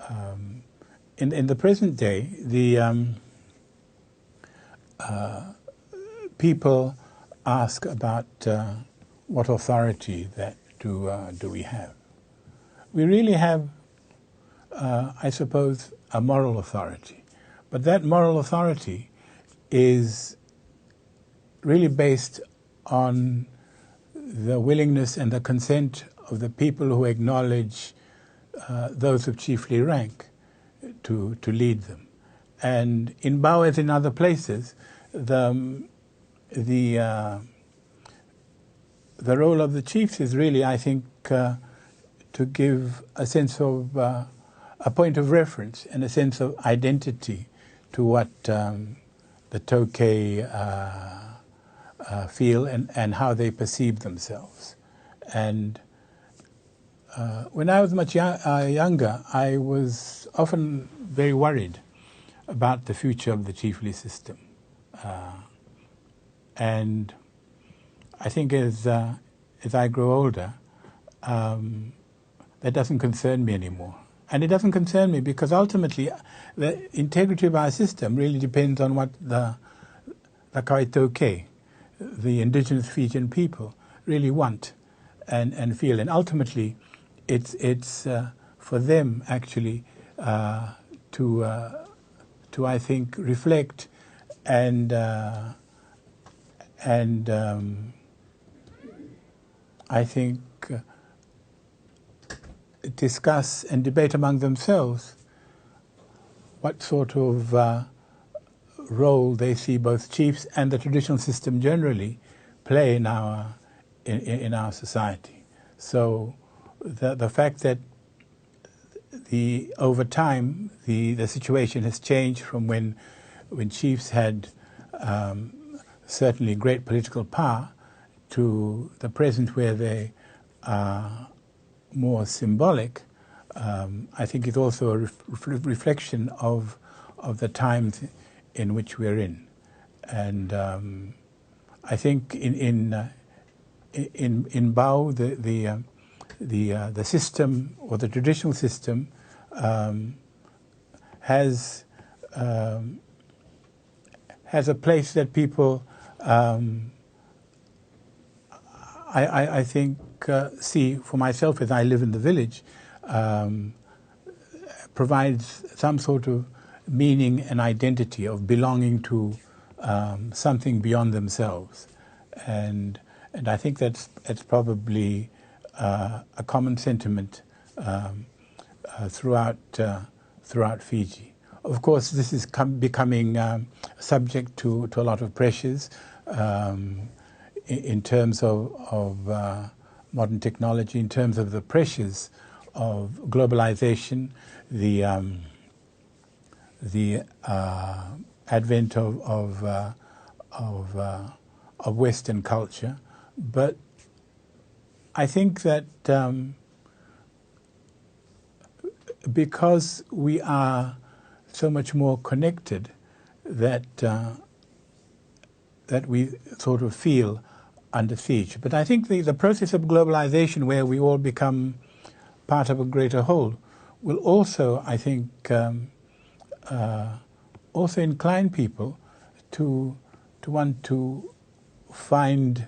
In the present day, the people ask about what authority that do we have. We really have, I suppose, a moral authority, but that moral authority is really based on the willingness and the consent of the people who acknowledge those of chiefly rank to lead them. And in Bao, as in other places, the role of the chiefs is really, I think, to give a sense of a point of reference and a sense of identity to what the Tokay feel and how they perceive themselves. And when I was much younger, I was often very worried about the future of the chiefly system. And I think as I grow older, that doesn't concern me anymore. And it doesn't concern me because ultimately the integrity of our system really depends on what the Kaitoke, the indigenous Fijian people, really want and feel. And ultimately, it's for them actually to I think reflect and I think discuss and debate among themselves what sort of role they see both chiefs and the traditional system generally play in our society. So the fact that over time the situation has changed from when chiefs had certainly great political power to the present where they are more symbolic, I think is also a reflection of the times in which we're in. And I think in Bao the system or the traditional system has a place that people I think see for myself as I live in the village, provides some sort of meaning and identity of belonging to something beyond themselves, and I think that's probably a common sentiment throughout Fiji. Of course, this is becoming subject to a lot of pressures in terms of modern technology, in terms of the pressures of globalization, the advent of Western culture. But I think that because we are so much more connected, that we sort of feel under siege. But I think the process of globalization, where we all become part of a greater whole, will also, I think, also incline people to want to find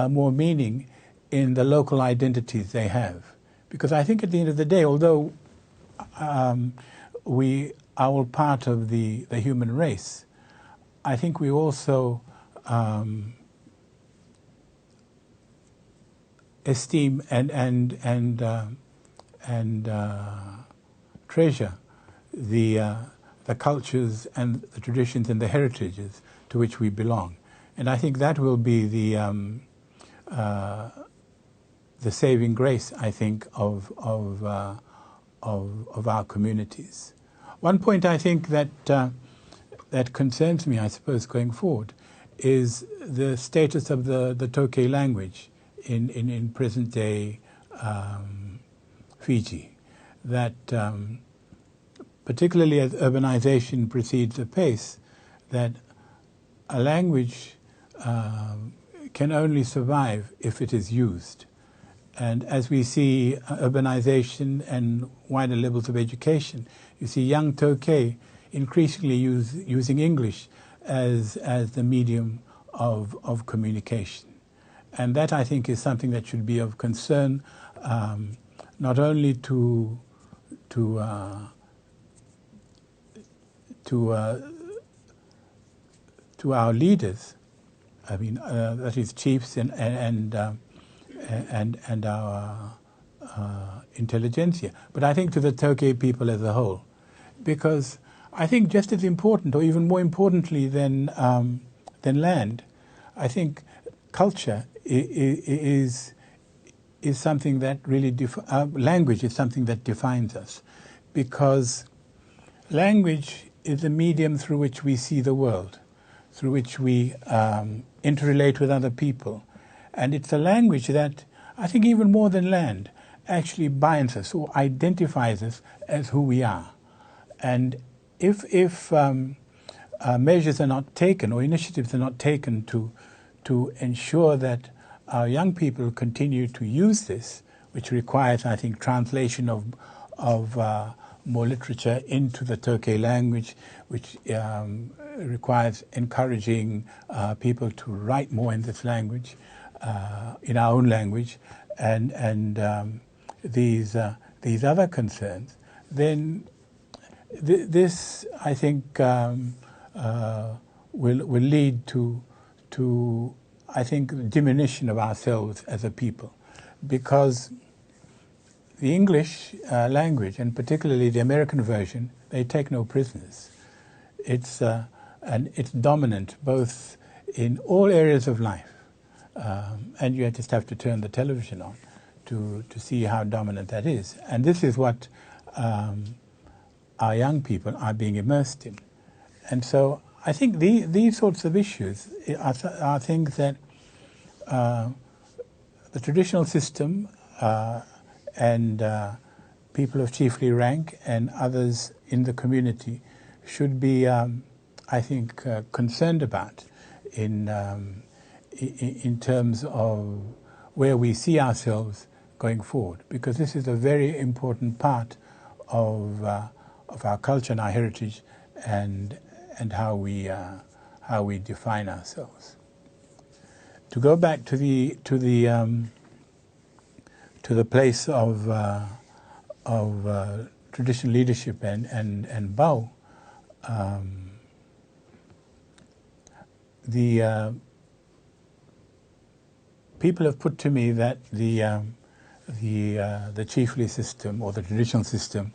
more meaning in the local identities they have. Because I think at the end of the day, although we are all part of the human race, I think we also esteem and treasure the cultures and the traditions and the heritages to which we belong, and I think that will be the saving grace, I think, of our communities. One point I think that concerns me, I suppose, going forward, is the status of the Tokay language in present-day Fiji. That particularly as urbanization proceeds apace, that a language can only survive if it is used. And as we see urbanization and wider levels of education, you see young Tokay increasingly using English as the medium of communication. And that, I think, is something that should be of concern, not only to our leaders, I mean, that is chiefs and our intelligentsia, but I think to the Tokay people as a whole, because I think just as important, or even more importantly than land, I think culture is something that really language is something that defines us, because language is the medium through which we see the world, through which we interrelate with other people. And it's a language that, I think even more than land, actually binds us or identifies us as who we are. And if measures are not taken or initiatives are not taken to ensure that our young people continue to use this, which requires, I think, translation of more literature into the Tokay language, which requires encouraging people to write more in this language, in our own language, and these other concerns, then this, I think, will lead to I think diminution of ourselves as a people, because the English language, and particularly the American version, they take no prisoners. It's dominant both in all areas of life, and you just have to turn the television on to see how dominant that is. And this is what our young people are being immersed in. And so I think these sorts of issues are things that the traditional system and people of chiefly rank and others in the community should be, I think, concerned about in terms of where we see ourselves going forward, because this is a very important part of our culture and our heritage, and how we define ourselves. To go back to the place of traditional leadership and Bao, the people have put to me that the chiefly system or the traditional system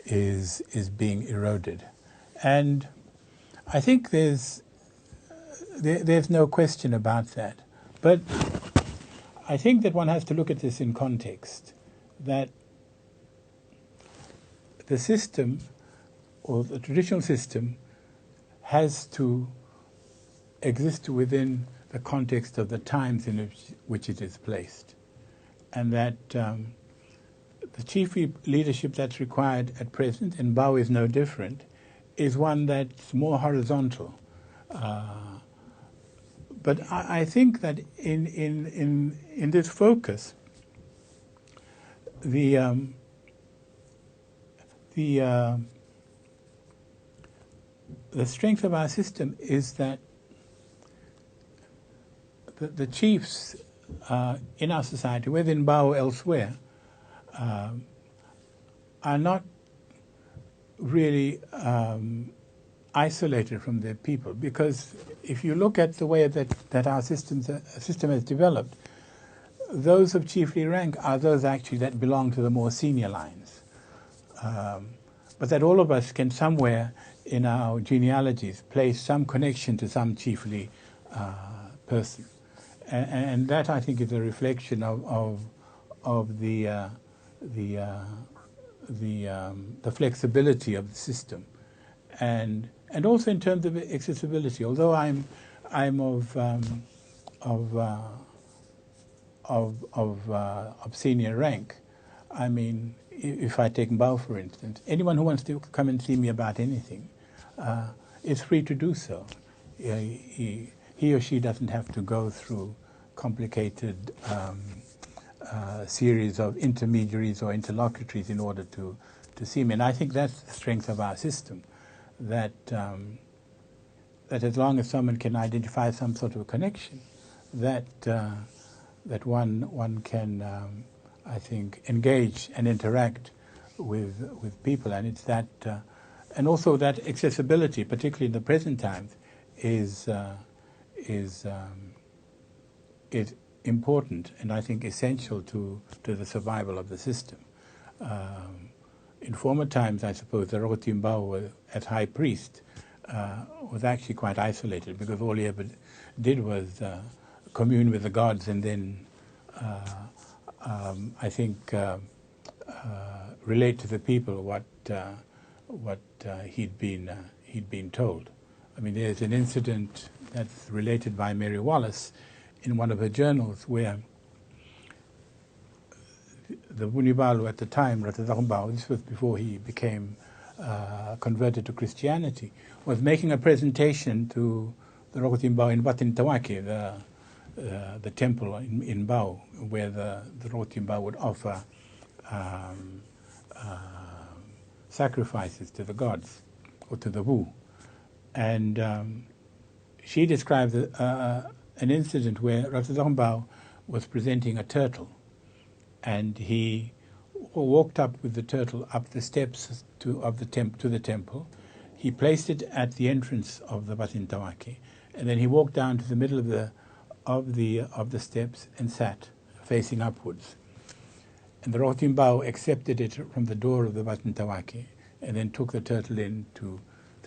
is being eroded, and I think there's no question about that. But I think that one has to look at this in context, that the system, or the traditional system, has to exist within the context of the times in which it is placed. And that the chief leadership that's required at present, and Bao is no different, is one that's more horizontal. But I think that in this focus, the strength of our system is that the chiefs in our society, whether in Bao or elsewhere, are not really isolated from their people, because if you look at the way that our system has developed, those of chiefly rank are those actually that belong to the more senior lines, but that all of us can somewhere in our genealogies place some connection to some chiefly person, and that, I think, is a reflection of the flexibility of the system, and also in terms of accessibility. Although I'm of senior rank, I mean, if I take Bao for instance, anyone who wants to come and see me about anything is free to do so. He or she doesn't have to go through complicated series of intermediaries or interlocutories in order to see me. And I think that's the strength of our system, that that as long as someone can identify some sort of connection, that that one can, I think, engage and interact with people, and it's that, and also that accessibility, particularly in the present times, is important, and I think essential to the survival of the system. In former times, I suppose, the Ratu as high priest was actually quite isolated, because all he ever did was commune with the gods, and then I think relate to the people what he'd been told. I mean, there's an incident that's related by Mary Wallace in one of her journals, where the Vunivalu at the time, Ratu Joni, this was before he became converted to Christianity, was making a presentation to the Rokotimbao in Batintawake, the temple in Bau, where the Rokotimbao would offer sacrifices to the gods, or to the Wu. And she described an incident where Ratu Joni was presenting a turtle, and he walked up with the turtle up the steps to the temple. He placed it at the entrance of the Batintawake, and then he walked down to the middle of the steps and sat facing upwards. And the Rokotimbao accepted it from the door of the Batintawake, and then took the turtle in to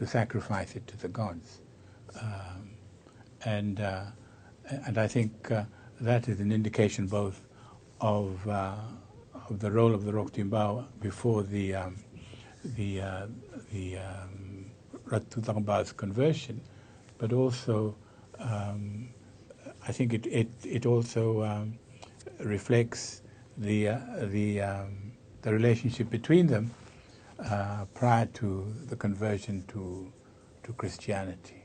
sacrifice it to the gods. And I think that is an indication both of the role of the Rokotimbao before the Ratu Joni's conversion, but also I think it also reflects the relationship between them prior to the conversion to Christianity.